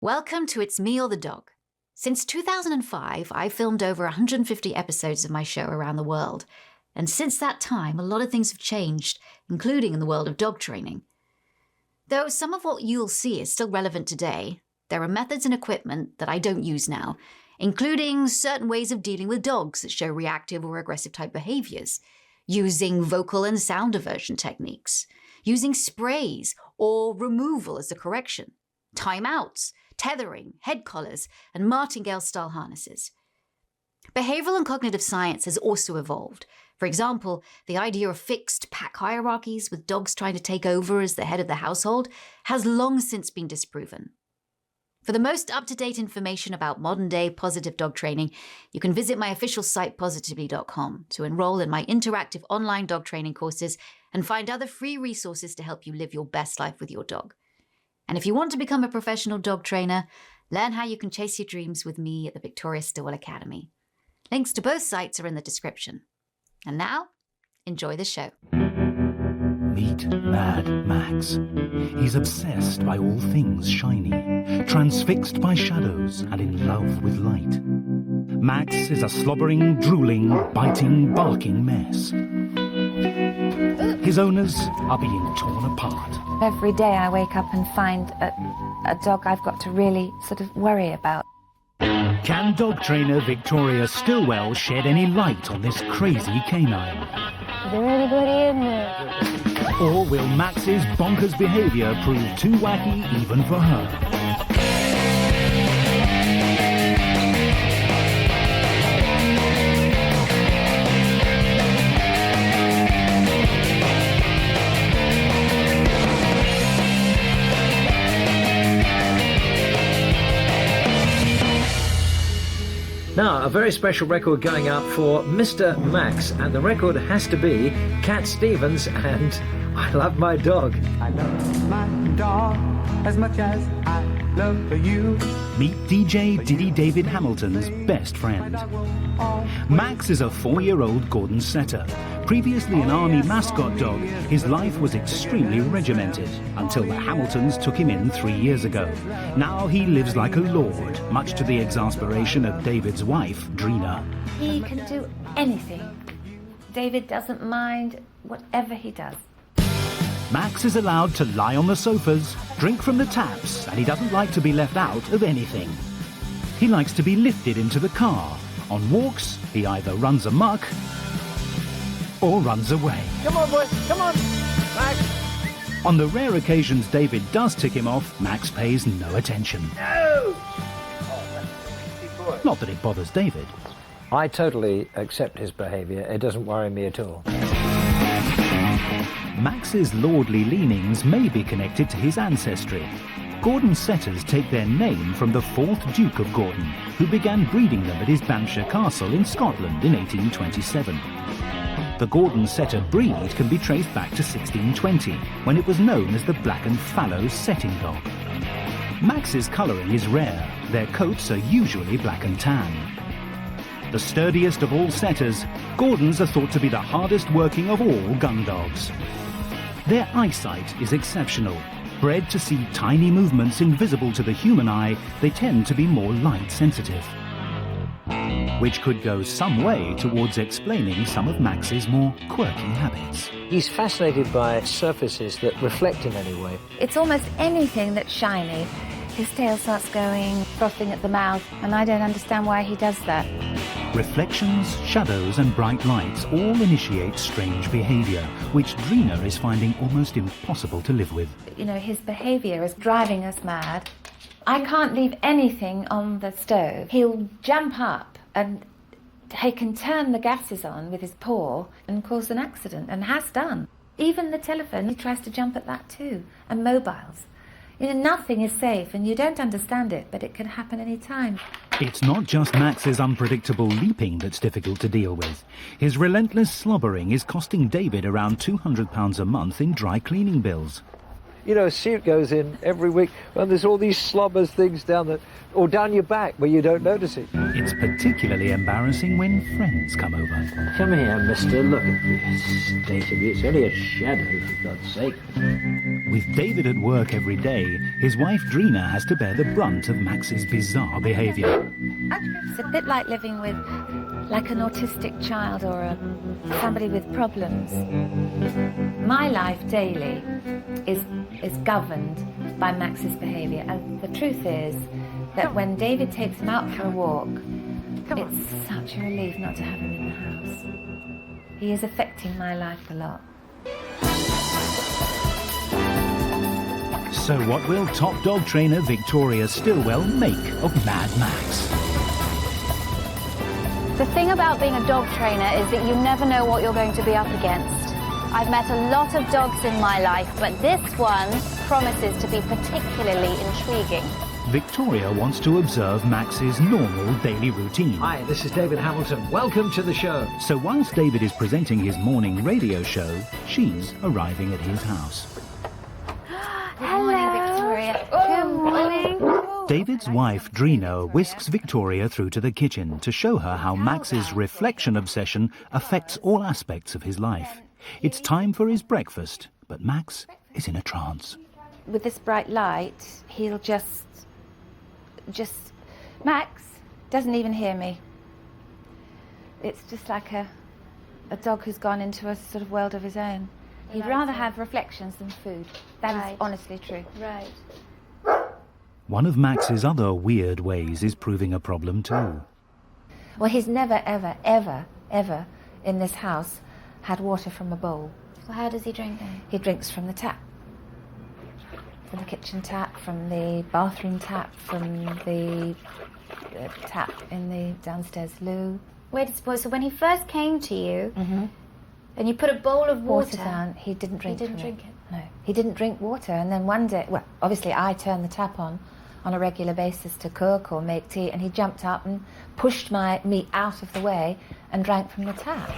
Welcome to It's Me or the Dog. Since 2005, I've filmed over 150 episodes of my show around the world. And since that time, a lot of things have changed, including in the world of dog training. Though some of what you'll see is still relevant today, there are methods and equipment that I don't use now, including certain ways of dealing with dogs that show reactive or aggressive type behaviors, using vocal and sound diversion techniques, using sprays or removal as a correction, timeouts, tethering, head collars, and martingale-style harnesses. Behavioral and cognitive science has also evolved. For example, the idea of fixed pack hierarchies with dogs trying to take over as the head of the household has long since been disproven. For the most up-to-date information about modern-day positive dog training, you can visit my official site positively.com to enroll in my interactive online dog training courses and find other free resources to help you live your best life with your dog. And if you want to become a professional dog trainer, learn how you can chase your dreams with me at the Victoria Stilwell Academy. Links to both sites are in the description. And now, enjoy the show. Meet Mad Max. He's obsessed by all things shiny, transfixed by shadows, and in love with light. Max is a slobbering, drooling, biting, barking mess. His owners are being torn apart. Every day I wake up and find a dog I've got to really sort of worry about. Can dog trainer Victoria Stilwell shed any light on this crazy canine? Is there anybody in there? Or will Max's bonkers behaviour prove too wacky even for her? Now, a very special record going up for Mr. Max, and the record has to be Cat Stevens and I Love My Dog. I love my dog as much as I love you. Meet DJ Diddy David Hamilton's best friend. Max is a 4-year-old Gordon Setter. Previously an army mascot dog, his life was extremely regimented until the Hamiltons took him in 3 years ago. Now he lives like a lord, much to the exasperation of David's wife, Drina. He can do anything. David doesn't mind whatever he does. Max is allowed to lie on the sofas, drink from the taps, and he doesn't like to be left out of anything. He likes to be lifted into the car. On walks, he either runs amok or runs away. Come on, boys, come on, Max. On the rare occasions David does tick him off, Max pays no attention. No! Not that it bothers David. I totally accept his behaviour. It doesn't worry me at all. Max's lordly leanings may be connected to his ancestry. Gordon Setters take their name from the 4th Duke of Gordon, who began breeding them at his Banshire Castle in Scotland in 1827. The Gordon Setter breed can be traced back to 1620, when it was known as the Black and Fallow Setting Dog. Max's colouring is rare. Their coats are usually black and tan. The sturdiest of all setters, Gordons are thought to be the hardest working of all gun dogs. Their eyesight is exceptional. Bred to see tiny movements invisible to the human eye, they tend to be more light sensitive, which could go some way towards explaining some of Max's more quirky habits. He's fascinated by surfaces that reflect in any way. It's almost anything that's shiny. His tail starts going, frothing at the mouth, and I don't understand why he does that. Reflections, shadows and bright lights all initiate strange behaviour, which Drina is finding almost impossible to live with. You know, his behaviour is driving us mad. I can't leave anything on the stove. He'll jump up and he can turn the gases on with his paw and cause an accident, and has done. Even the telephone, he tries to jump at that too, and mobiles. You know, nothing is safe, and you don't understand it, but it can happen any time. It's not just Max's unpredictable leaping that's difficult to deal with. His relentless slobbering is costing David around £200 a month in dry cleaning bills. You know, a suit goes in every week, and there's all these slobbers things down your back where you don't notice it. It's particularly embarrassing when friends come over. Come here, mister. Look at the state of you. It's only a shadow, for God's sake. With David at work every day, his wife Drina has to bear the brunt of Max's bizarre behaviour. It's a bit like living with, like an autistic child or somebody with problems. My life daily is governed by Max's behaviour, and the truth is that when David takes him out for a walk, it's such a relief not to have him in the house. He is affecting my life a lot. So what will top dog trainer Victoria Stilwell make of Mad Max? The thing about being a dog trainer is that you never know what you're going to be up against. I've met a lot of dogs in my life, but this one promises to be particularly intriguing. Victoria wants to observe Max's normal daily routine. Hi, this is David Hamilton. Welcome to the show. So whilst David is presenting his morning radio show, she's arriving at his house. Hello, Victoria. Good morning. David's wife, Drina, whisks Victoria through to the kitchen to show her how Max's reflection obsession affects all aspects of his life. It's time for his breakfast, but Max is in a trance. With this bright light, he'll just... Max doesn't even hear me. It's just like a dog who's gone into a sort of world of his own. He'd rather have reflections than food. That is honestly true. Right. One of Max's other weird ways is proving a problem too. Well, he's never, ever, ever, ever in this house had water from a bowl. So how does he drink then? He drinks from the tap. From the kitchen tap, from the bathroom tap, from the tap in the downstairs loo. Wait, so when he first came to you, and you put a bowl of water down, he didn't drink He didn't from drink it? No, he didn't drink water. And then one day, well, obviously I turned the tap on a regular basis to cook or make tea, and he jumped up and pushed me out of the way and drank from the tap.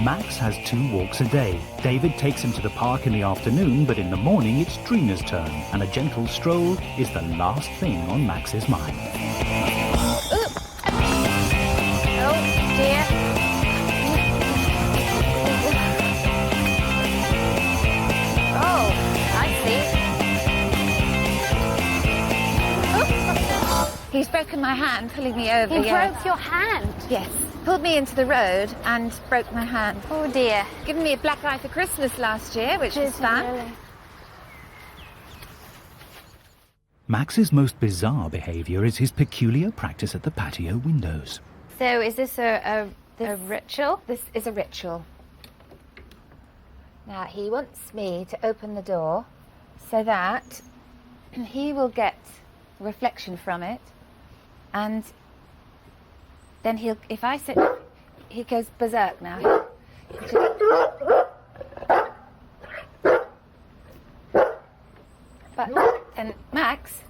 Max has 2 walks a day. David takes him to the park in the afternoon, but in the morning it's Drina's turn, and a gentle stroll is the last thing on Max's mind. Oh, dear. Oh, I see. He's broken my hand, pulling me over. He broke your hand? Yes. Pulled me into the road and broke my hand. Oh, dear. Given me a black eye for Christmas last year, which was fun. Really? Max's most bizarre behaviour is his peculiar practice at the patio windows. So is this a ritual? This is a ritual. Now, he wants me to open the door so that he will get reflection from it, and then if I sit, he goes berserk now. But then Max,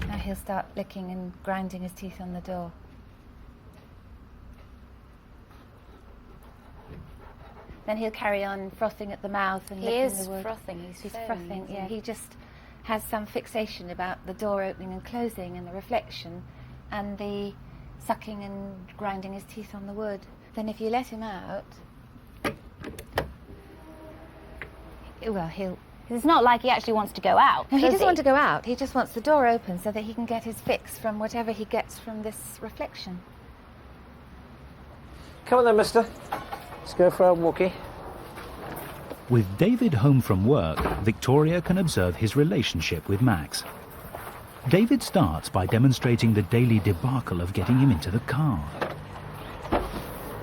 now he'll start licking and grinding his teeth on the door. Then he'll carry on frothing at the mouth and licking the wood. Frothing. He's frothing, yeah. He just has some fixation about the door opening and closing and the reflection and the sucking and grinding his teeth on the wood. Then if you let him out, well, he'll... It's not like he actually wants to go out. No, he doesn't want to go out. He just wants the door open so that he can get his fix from whatever he gets from this reflection. Come on then, mister. Let's go for a walkie. With David home from work, Victoria can observe his relationship with Max. David starts by demonstrating the daily debacle of getting him into the car.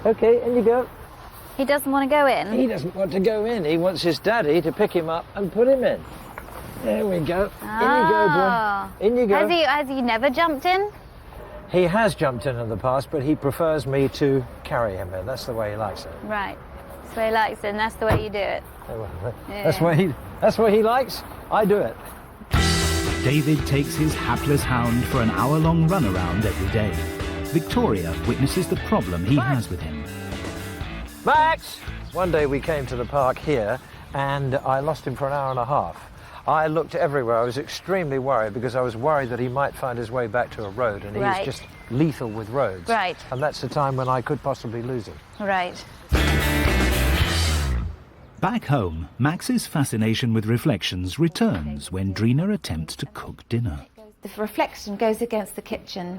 Okay, in you go. He doesn't want to go in? He doesn't want to go in. He wants his daddy to pick him up and put him in. There we go. In you go, boy. In you go. Has he never jumped in? He has jumped in the past, but he prefers me to carry him in. That's the way he likes it. Right. That's the way he likes it, and that's the way you do it. Yeah. That's what he likes. I do it. David takes his hapless hound for an hour-long runaround every day. Victoria witnesses the problem he has with him. Max! One day we came to the park here and I lost him for an hour and a half. I looked everywhere. I was extremely worried because I was worried that he might find his way back to a road, and Right. he's just lethal with roads. Right. And that's the time when I could possibly lose him. Right. Back home, Max's fascination with reflections returns when Drina attempts to cook dinner. The reflection goes against the kitchen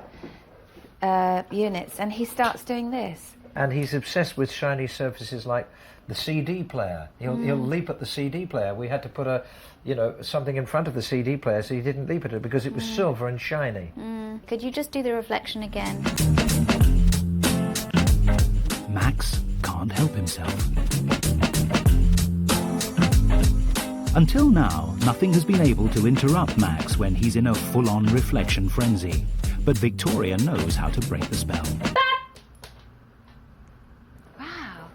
units, and he starts doing this. And he's obsessed with shiny surfaces like the CD player. He'll leap at the CD player. We had to put something in front of the CD player so he didn't leap at it because it was silver and shiny. Could you just do the reflection again? Max can't help himself. Until now, nothing has been able to interrupt Max when he's in a full-on reflection frenzy. But Victoria knows how to break the spell. Wow.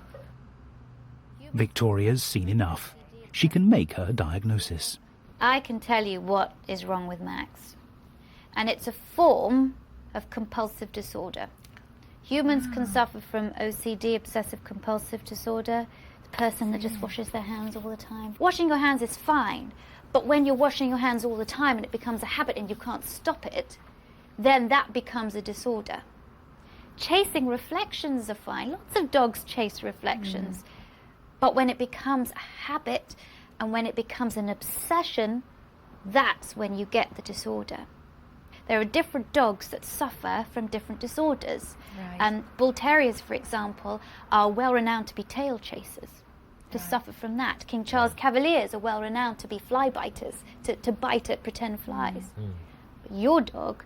Victoria's seen enough. She can make her diagnosis. I can tell you what is wrong with Max. And it's a form of compulsive disorder. Humans can suffer from OCD, obsessive compulsive disorder. The person that just washes their hands all the time. Washing your hands is fine, but when you're washing your hands all the time and it becomes a habit and you can't stop it, then that becomes a disorder. Chasing reflections are fine. Lots of dogs chase reflections. But when it becomes a habit and when it becomes an obsession, that's when you get the disorder. There are different dogs that suffer from different disorders. Right. Bull terriers, for example, are well renowned to be tail chasers, to suffer from that. King Charles Cavaliers are well renowned to be fly biters, to bite at pretend flies. But your dog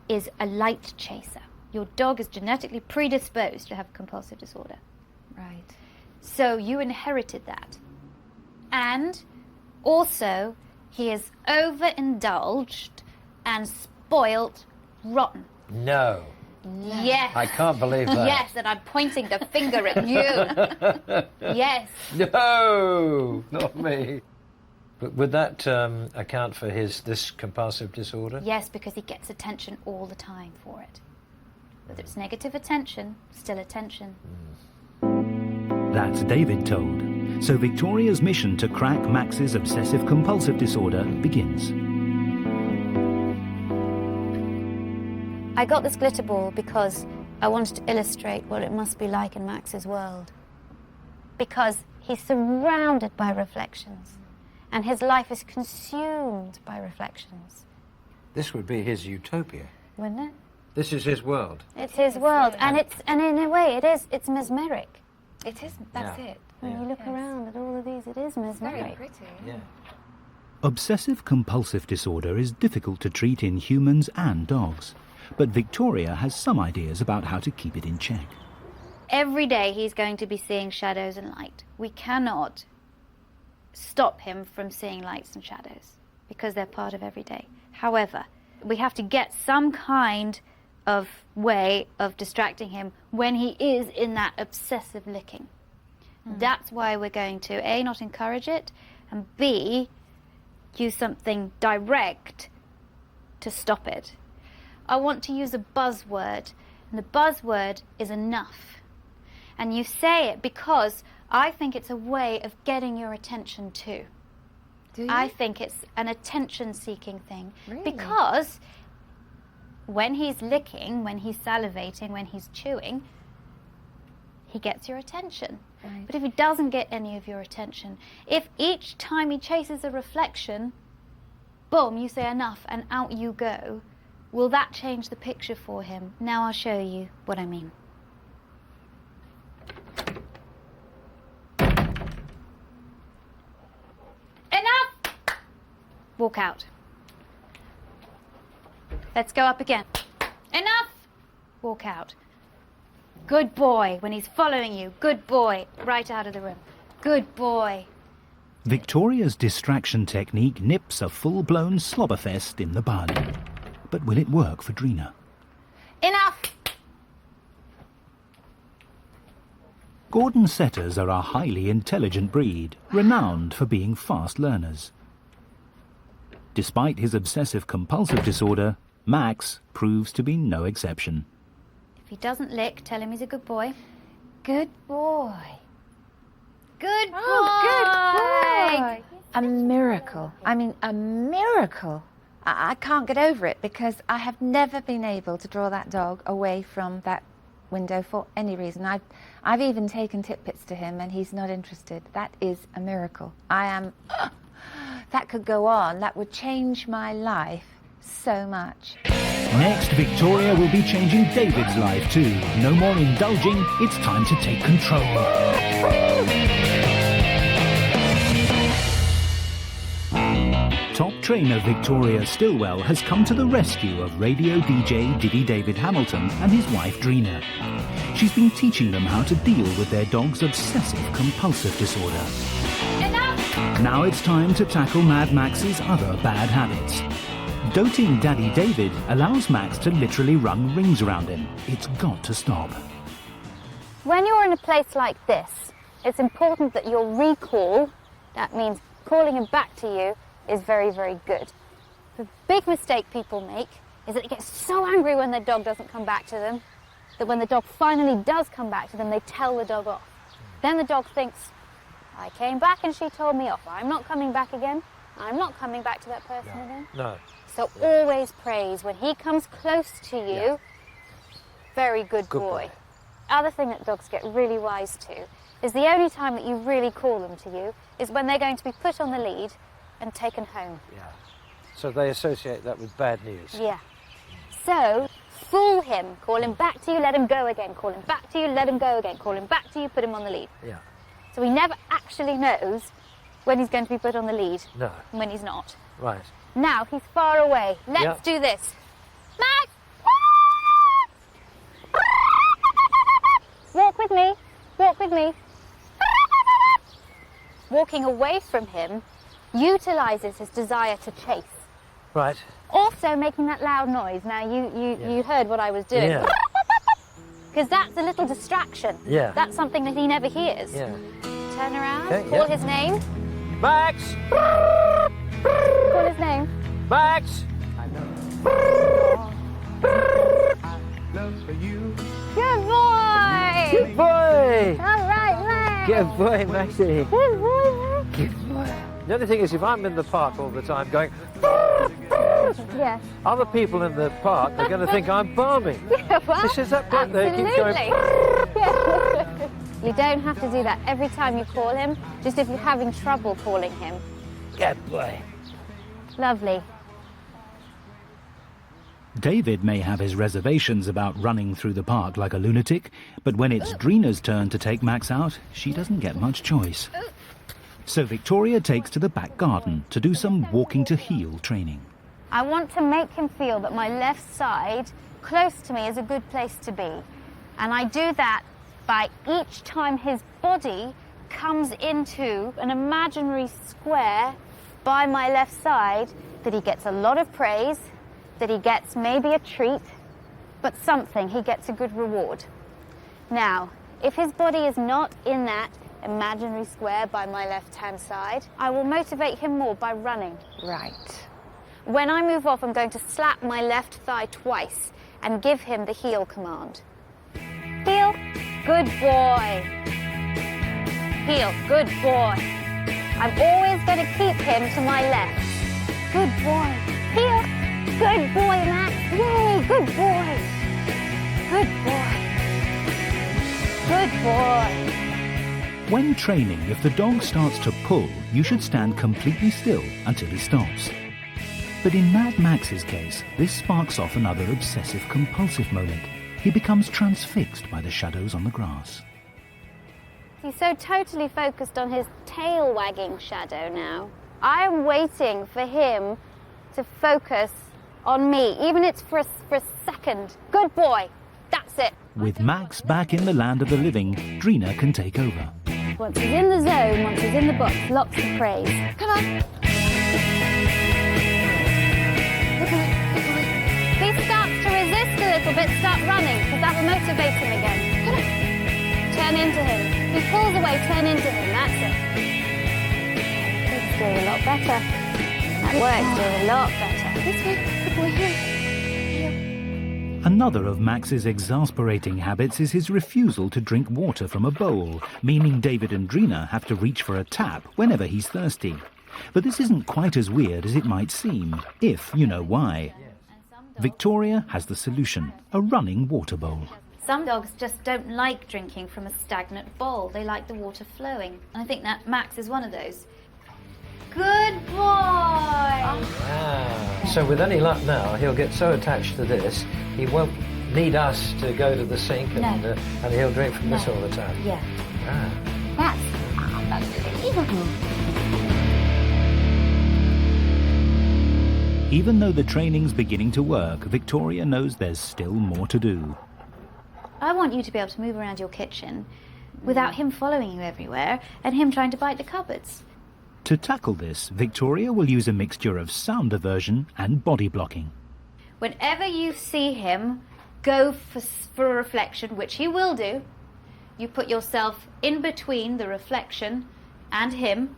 is a light chaser. Your dog is genetically predisposed to have compulsive disorder. Right. So you inherited that. And also, he is overindulged and spoilt rotten. No. Yes. I can't believe that. Yes, and I'm pointing the finger at you. Yes. No, not me. But would that account for this compulsive disorder? Yes, because he gets attention all the time for it. Whether it's negative attention, still attention. That's David told. So Victoria's mission to crack Max's obsessive-compulsive disorder begins. I got this glitter ball because I wanted to illustrate what it must be like in Max's world. Because he's surrounded by reflections, and his life is consumed by reflections. This would be his utopia. Wouldn't it? This is his world. It's his world, and in a way it's mesmeric. It is. That's Yeah. it. When you look around at all of these, it is Very mesmeric. pretty. Yeah. Obsessive-compulsive disorder is difficult to treat in humans and dogs. But Victoria has some ideas about how to keep it in check. Every day he's going to be seeing shadows and light. We cannot stop him from seeing lights and shadows because they're part of every day. However, we have to get some kind of way of distracting him when he is in that obsessive licking. That's why we're going to A, not encourage it, and B, use something direct to stop it. I want to use a buzzword, and the buzzword is enough. And you say it because I think it's a way of getting your attention too. Do you? I think it's an attention-seeking thing. Really? Because when he's licking, when he's salivating, when he's chewing, he gets your attention. Right. But if he doesn't get any of your attention, if each time he chases a reflection, boom, you say enough and out you go, will that change the picture for him? Now I'll show you what I mean. Enough! Walk out. Let's go up again. Enough! Walk out. Good boy. When he's following you, good boy. Right out of the room. Good boy. Victoria's distraction technique nips a full-blown slobberfest in the bud. But will it work for Drina? Enough! Gordon Setters are a highly intelligent breed, renowned for being fast learners. Despite his obsessive-compulsive disorder, Max proves to be no exception. If he doesn't lick, tell him he's a good boy. Good boy. Good boy. Oh, good boy. a miracle. I mean, a miracle. I can't get over it because I have never been able to draw that dog away from that window for any reason. I've even taken titbits to him and he's not interested. That is a miracle. That could go on. That would change my life so much. Next, Victoria will be changing David's life too. No more indulging, it's time to take control. Top trainer Victoria Stilwell has come to the rescue of radio DJ Diddy David Hamilton and his wife Drina. She's been teaching them how to deal with their dog's obsessive-compulsive disorder. Enough! Now it's time to tackle Mad Max's other bad habits. Doting Daddy David allows Max to literally run rings around him. It's got to stop. When you're in a place like this, it's important that your recall, that means calling him back to you, is very, very good. The big mistake people make is that they get so angry when their dog doesn't come back to them that when the dog finally does come back to them, they tell the dog off. Then the dog thinks, I came back and she told me off. I'm not coming back again. I'm not coming back to that person again. No. So always praise. When he comes close to you, very good boy. Other thing that dogs get really wise to is the only time that you really call them to you is when they're going to be put on the lead and taken home. Yeah. So they associate that with bad news. Yeah. So fool him, call him back to you, let him go again, call him back to you, let him go again, call him back to you, put him on the lead. Yeah. So he never actually knows when he's going to be put on the lead No. and when he's not. Right. Now he's far away. Let's do this. Max! Walk with me. Walk with me. Walking away from him utilises his desire to chase. Right. Also making that loud noise. Now you heard what I was doing. Yeah. Because that's a little distraction. Yeah. That's something that he never hears. Yeah. Turn around, Okay, call yeah. his name. Max! Call his name. Max! Love for you. Good boy! Good boy! All right, Max. Good boy, Maxie. Good boy, Max. Good boy. The only thing is, if I'm in the park all the time going, Yes. other people in the park are going to think I'm balming. Yeah, well, This is that point there, keeps going. Absolutely. You don't have to do that every time you call him, just if you're having trouble calling him. Good boy. Lovely. David may have his reservations about running through the park like a lunatic, but when it's Drina's turn to take Max out, she doesn't get much choice. So Victoria takes to the back garden to do some walking to heel training. I want to make him feel that my left side, close to me, is a good place to be. And I do that by each time his body comes into an imaginary square by my left side, that he gets a lot of praise, that he gets maybe a treat, but something, he gets a good reward. Now, if his body is not in that imaginary square by my left-hand side, I will motivate him more by running. Right. When I move off, I'm going to slap my left thigh twice and give him the heel command. Heel, good boy. Heel, good boy. I'm always going to keep him to my left. Good boy. Heel, good boy, Max. Yay, good boy. Good boy. Good boy. When training, if the dog starts to pull, you should stand completely still until he stops. But in Mad Max's case, this sparks off another obsessive-compulsive moment. He becomes transfixed by the shadows on the grass. He's so totally focused on his tail wagging shadow now. I am waiting for him to focus on me, even if it's for a second. Good boy. That's it. With Max back in the land of the living, Drina can take over. Once he's in the zone, once he's in the box, lots of praise. Come on. If he starts to resist a little bit, start running, because that will motivate him again. Come on. Turn into him. If he pulls away, turn into him. That's it. He's doing a lot better. That works, doing a lot better. This way. Good boy, here. Another of Max's exasperating habits is his refusal to drink water from a bowl, meaning David and Drina have to reach for a tap whenever he's thirsty. But this isn't quite as weird as it might seem, if you know why. Victoria has the solution, a running water bowl. Some dogs just don't like drinking from a stagnant bowl. They like the water flowing. And I think that Max is one of those. Good boy! Wow. So with any luck now, he'll get so attached to this, he won't need us to go to the sink and he'll drink from this all the time. Yeah. Ah. That's unbelievable. Even though the training's beginning to work, Victoria knows there's still more to do. I want you to be able to move around your kitchen without him following you everywhere and him trying to bite the cupboards. To tackle this, Victoria will use a mixture of sound aversion and body blocking. Whenever you see him go for a reflection, which he will do, you put yourself in between the reflection and him,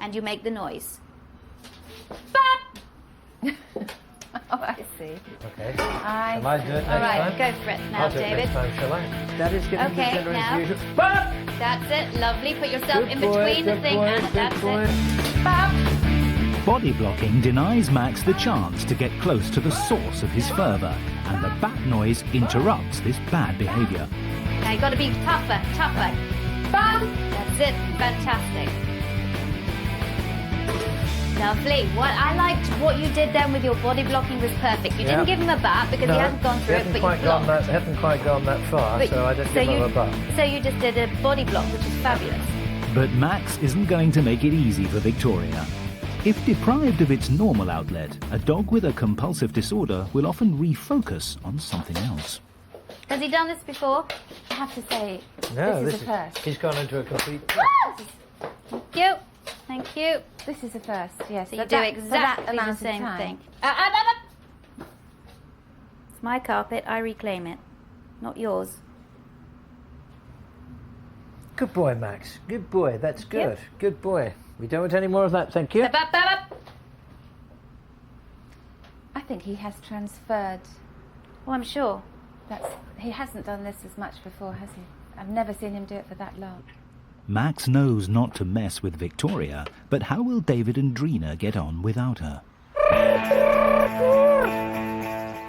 and you make the noise. Bap! Oh, I see. Okay. Shall I do it next All right, time? go for it now, I'll do it David. next time, shall I? Daddy's getting Okay, the dinner now. as usual. Bap! That's it, lovely. Put yourself Good in boy, between the good thing boy, and good that's boy. it. Bap! Body blocking denies Max the chance to get close to the source of his fervour, and the bat noise interrupts this bad behaviour. Now you've got to be tougher. Bam! That's it, fantastic. Lovely. I liked what you did then with your body blocking was perfect. You didn't give him a bat because he hadn't gone through it, but you blocked. Hadn't quite gone that far, But- so I just give him a bat. So you just did a body block, which is fabulous. But Max isn't going to make it easy for Victoria. If deprived of its normal outlet, a dog with a compulsive disorder will often refocus on something else. Has he done this before? I have to say, No, this is a first. He's gone into a complete... Thank you. Thank you. This is a first, yes. So you But do that- for that exactly the amount of same time. thing. It's my carpet. I reclaim it, not yours. Good boy, Max. Good boy. That's good. Yep. Good boy. We don't want any more of that, thank you. I think he has transferred. Oh, I'm sure. He hasn't done this as much before, has he? I've never seen him do it for that long. Max knows not to mess with Victoria, but how will David and Drina get on without her?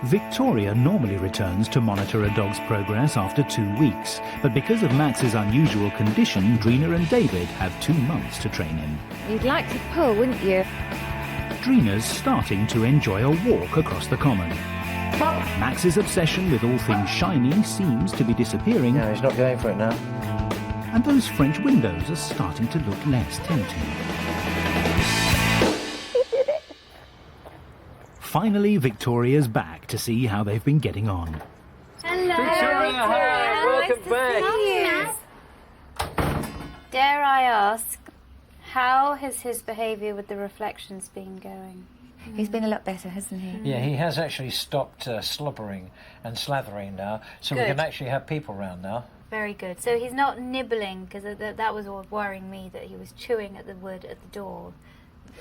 Victoria normally returns to monitor a dog's progress after 2 weeks, but because of Max's unusual condition, Drina and David have 2 months to train him. You'd like to pull, wouldn't you? Drina's starting to enjoy a walk across the common. Max's obsession with all things shiny seems to be disappearing, No, he's not going for it now. and those French windows are starting to look less tempting. Finally, Victoria's back to see how they've been getting on. Hello. Victoria, hi, welcome back. Dare I ask, how has his behaviour with the reflections been going? He's been a lot better, hasn't he? Yeah, he has actually stopped slobbering and slathering now, so we Good. can actually have people round now. Very good. So he's not nibbling, because that was all worrying me, that he was chewing at the wood at the door.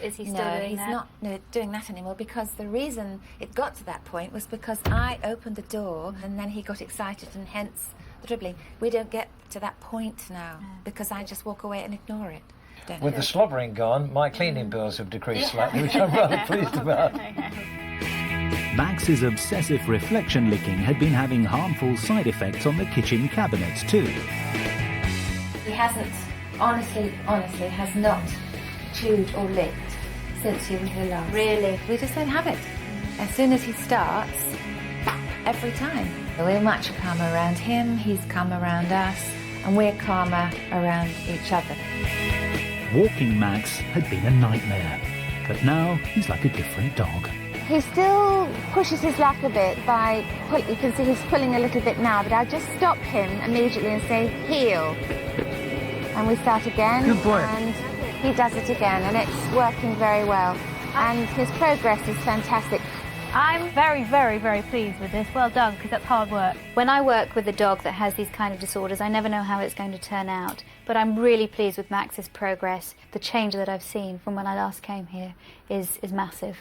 Is he still doing he's that? not doing that anymore, because the reason it got to that point was because I opened the door and then he got excited, and hence the dribbling. We don't get to that point now because I just walk away and ignore it. Don't With we? the slobbering gone, my cleaning bills have decreased slightly, which I'm rather pleased about. Max's obsessive reflection licking had been having harmful side effects on the kitchen cabinets too. He hasn't, honestly, has not chewed or licked since you were here last. Really? We just don't have it. As soon as he starts, every time. We're much calmer around him, he's calmer around us, and we're calmer around each other. Walking Max had been a nightmare, but now he's like a different dog. He still pushes his lap a bit by, you can see he's pulling a little bit now, but I just stop him immediately and say, heel. And we start again. Good boy. And he does it again, and it's working very well. And his progress is fantastic. I'm very, very, very pleased with this. Well done, because that's hard work. When I work with a dog that has these kind of disorders, I never know how it's going to turn out. But I'm really pleased with Max's progress. The change that I've seen from when I last came here is massive.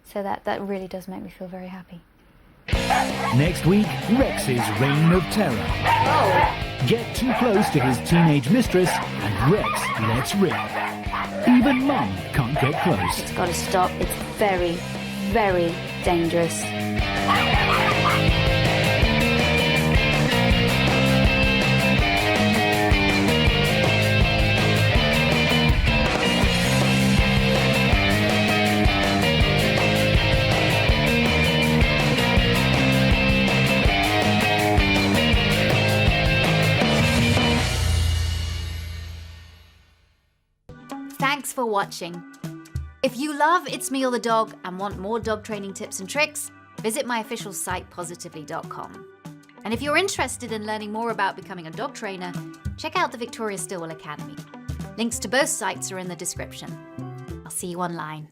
So that really does make me feel very happy. Next week, Rex's reign of terror. Get too close to his teenage mistress and Rex lets rip. Even Mum can't get close. It's got to stop. It's very, very dangerous. Thanks for watching. If you love It's Me or the Dog and want more dog training tips and tricks, visit my official site positively.com. And if you're interested in learning more about becoming a dog trainer, check out the Victoria Stilwell Academy. Links to both sites are in the description. I'll see you online.